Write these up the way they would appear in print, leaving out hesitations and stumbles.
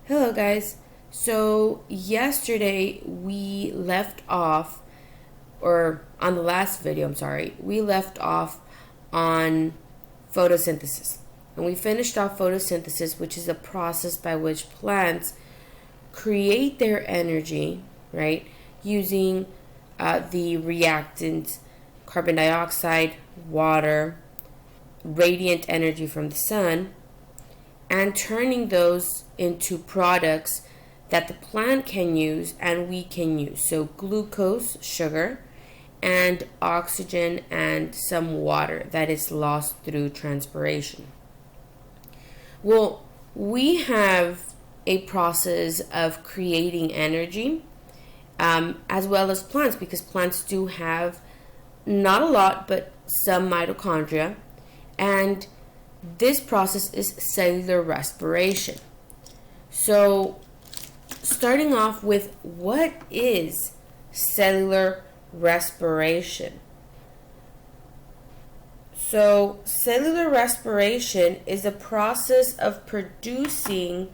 Hello, guys. So, yesterday we left off, or on the last video, I'm sorry, we left off on photosynthesis. And we finished off photosynthesis, which is a process by which plants create their energy, right, using the reactants carbon dioxide, water, radiant energy from the sun, and turning those into products that the plant can use and we can use. So glucose, sugar, and oxygen and some water that is lost through transpiration. Well, we have a process of creating energy as well as plants, because plants do have not a lot but some mitochondria, and this process is cellular respiration. So, starting off with, what is cellular respiration? So, cellular respiration is a process of producing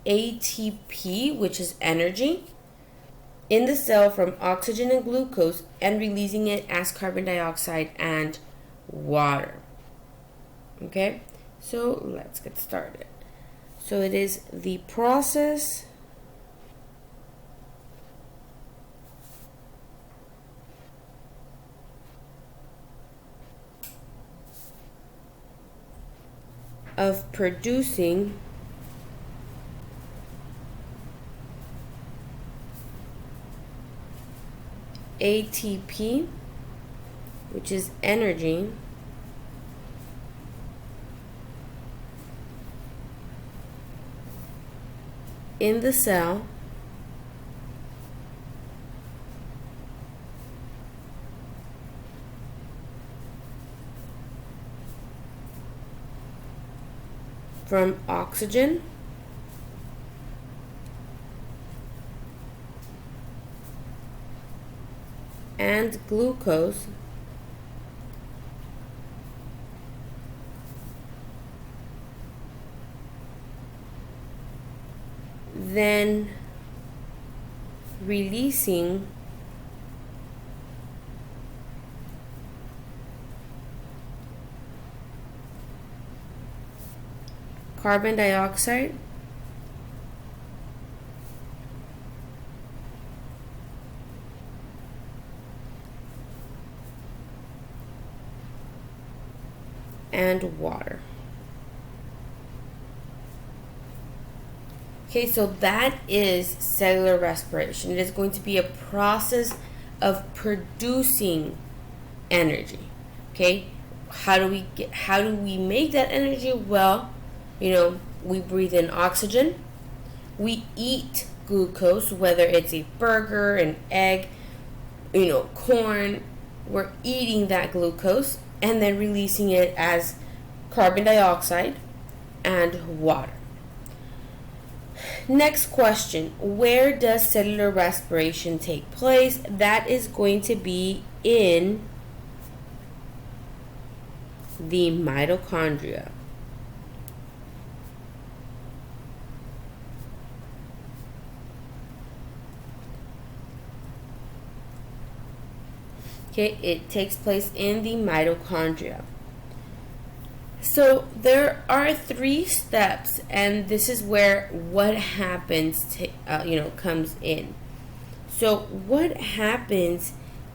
ATP, which is energy, in the cell from oxygen and glucose, and releasing it as carbon dioxide and water. Okay, so let's get started. So it is the process of producing ATP, which is energy, in the cell from oxygen and glucose then releasing carbon dioxide and water. Okay, so that is cellular respiration. It is going to be a process of producing energy. Okay, how do we make that energy? Well, we breathe in oxygen, we eat glucose, whether it's a burger, an egg, corn. We're eating that glucose and then releasing it as carbon dioxide and water. Next question, where does cellular respiration take place? That is going to be in the mitochondria. Okay, it takes place in the mitochondria. So there are 3 steps, and this is where what happens comes in. So what happens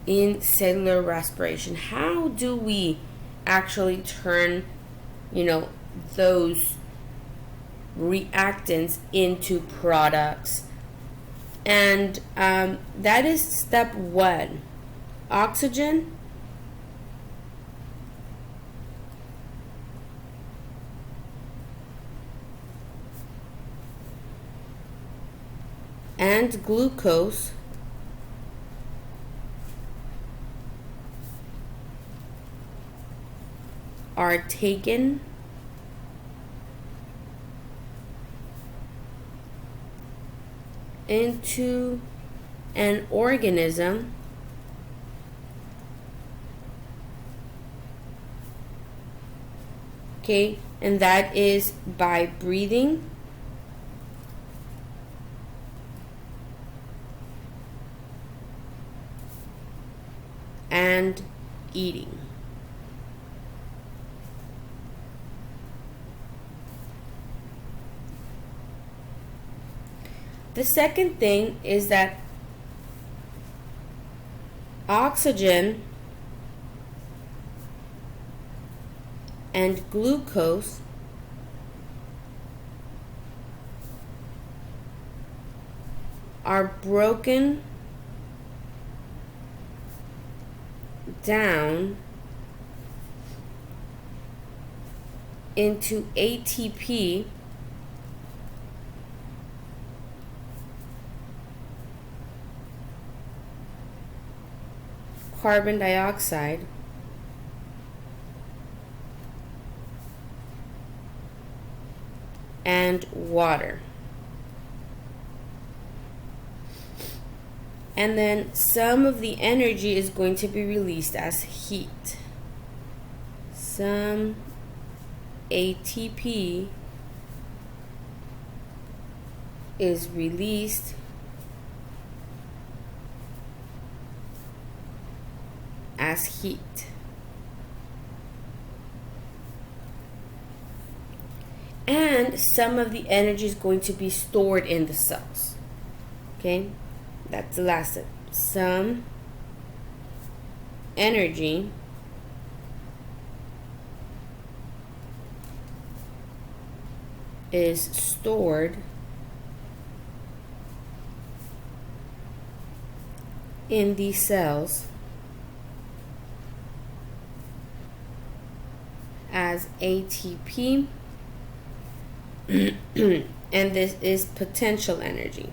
in cellular respiration? How do we actually turn those reactants into products? And that is step 1. Oxygen and glucose are taken into an organism okay, and that is by breathing and eating. The second thing is that oxygen and glucose are broken down into ATP carbon dioxide and water. And then some of the energy is going to be released as heat. Some ATP is released as heat. And some of the energy is going to be stored in the cells. Okay, that's the last step. Some energy is stored in these cells as ATP, and this is potential energy.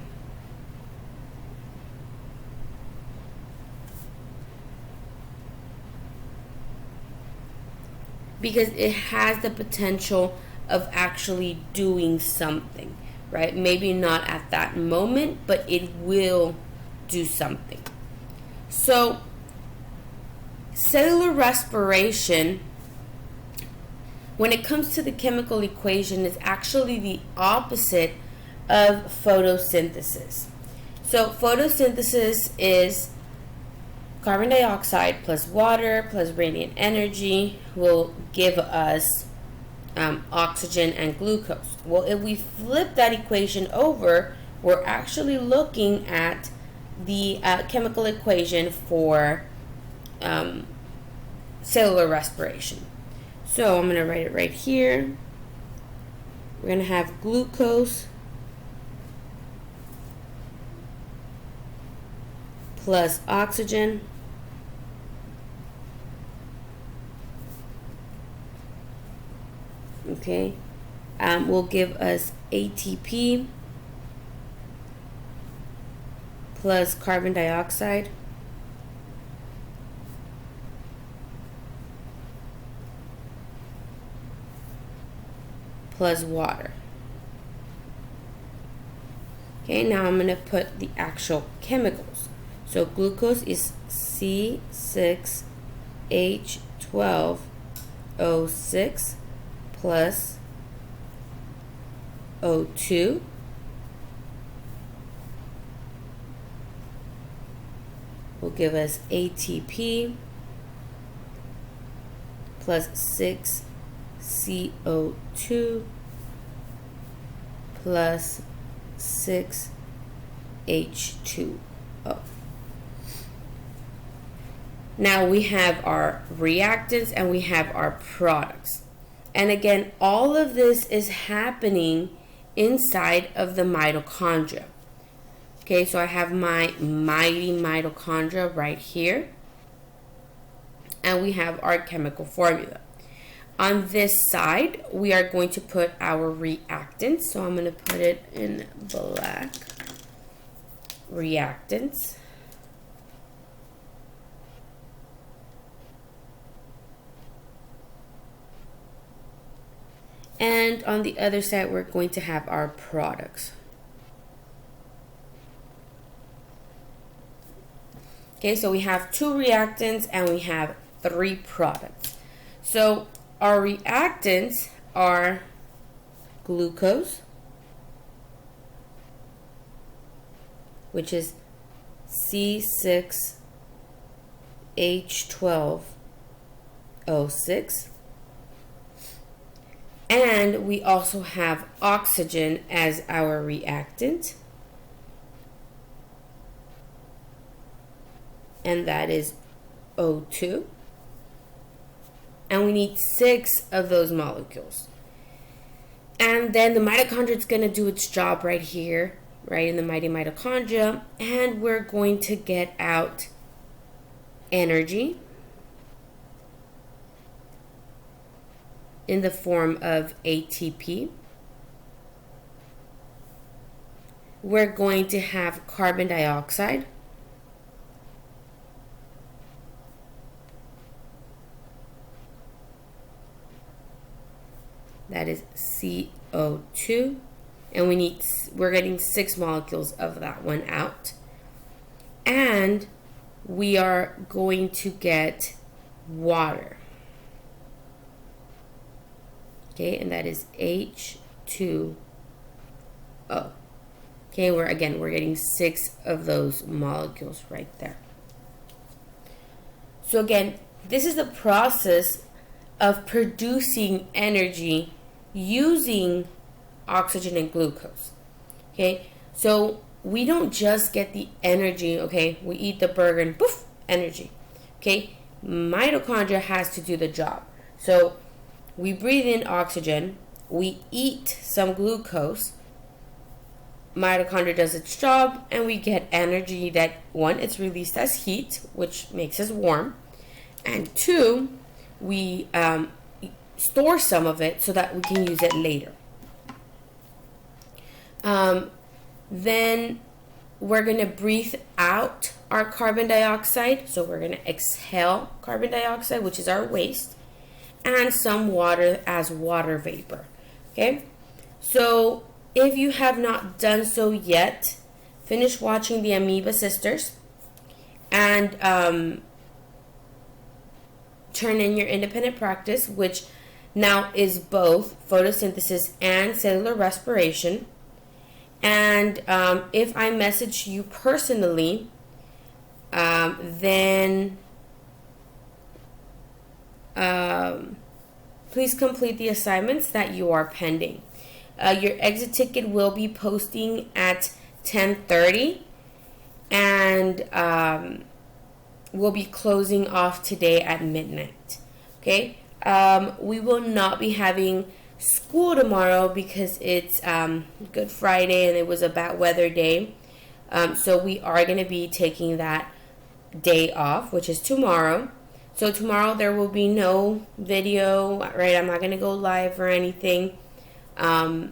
Because it has the potential of actually doing something, right? Maybe not at that moment, but it will do something. So, cellular respiration, when it comes to the chemical equation, is actually the opposite of photosynthesis. So, photosynthesis is carbon dioxide plus water plus radiant energy will give us oxygen and glucose. Well, if we flip that equation over, we're actually looking at the chemical equation for cellular respiration. So I'm going to write it right here. We're going to have glucose plus oxygen okay, will give us ATP plus carbon dioxide plus water. Okay, now I'm going to put the actual chemicals. So glucose is C6H12O6 plus O2 will give us ATP plus 6CO2 plus 6H2O. Now we have our reactants and we have our products. And again, all of this is happening inside of the mitochondria. Okay, so I have my mighty mitochondria right here. And we have our chemical formula. On this side, we are going to put our reactants. So I'm going to put it in black. Reactants. And on the other side, we're going to have our products. Okay, so we have 2 reactants and we have 3 products. So our reactants are glucose, which is H12O6. And we also have oxygen as our reactant. And that is O2. And we need 6 of those molecules. And then the mitochondria is going to do its job right here, right in the mighty mitochondria. And we're going to get out energy in the form of ATP. We're going to have carbon dioxide. That is CO2, and we're getting 6 molecules of that one out. And we are going to get water. Okay, and that is H2O. Okay, we're getting 6 of those molecules right there. So again, this is the process of producing energy using oxygen and glucose. Okay, so we don't just get the energy, okay, we eat the burger and poof, energy. Okay, mitochondria has to do the job. So we breathe in oxygen, we eat some glucose, mitochondria does its job, and we get energy that, 1, it's released as heat, which makes us warm, and 2, we store some of it so that we can use it later. Then we're going to breathe out our carbon dioxide. So we're going to exhale carbon dioxide, which is our waste, and some water as water vapor. Okay? So if you have not done so yet, finish watching the Amoeba Sisters and turn in your independent practice, which now is both photosynthesis and cellular respiration. And if I message you personally, then please complete the assignments that you are pending. Your exit ticket will be posting at 10:30, and we'll be closing off today at midnight. Okay, we will not be having school tomorrow because it's Good Friday and it was a bad weather day. So we are going to be taking that day off, which is tomorrow. So tomorrow there will be no video, right? I'm not going to go live or anything. But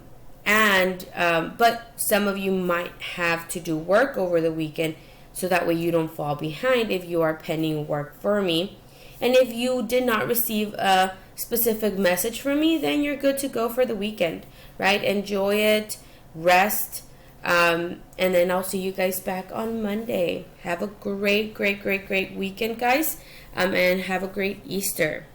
some of you might have to do work over the weekend, so that way you don't fall behind if you are pending work for me. And if you did not receive a specific message from me, then you're good to go for the weekend, right? Enjoy it, rest, and then I'll see you guys back on Monday. Have a great weekend, guys, and have a great Easter.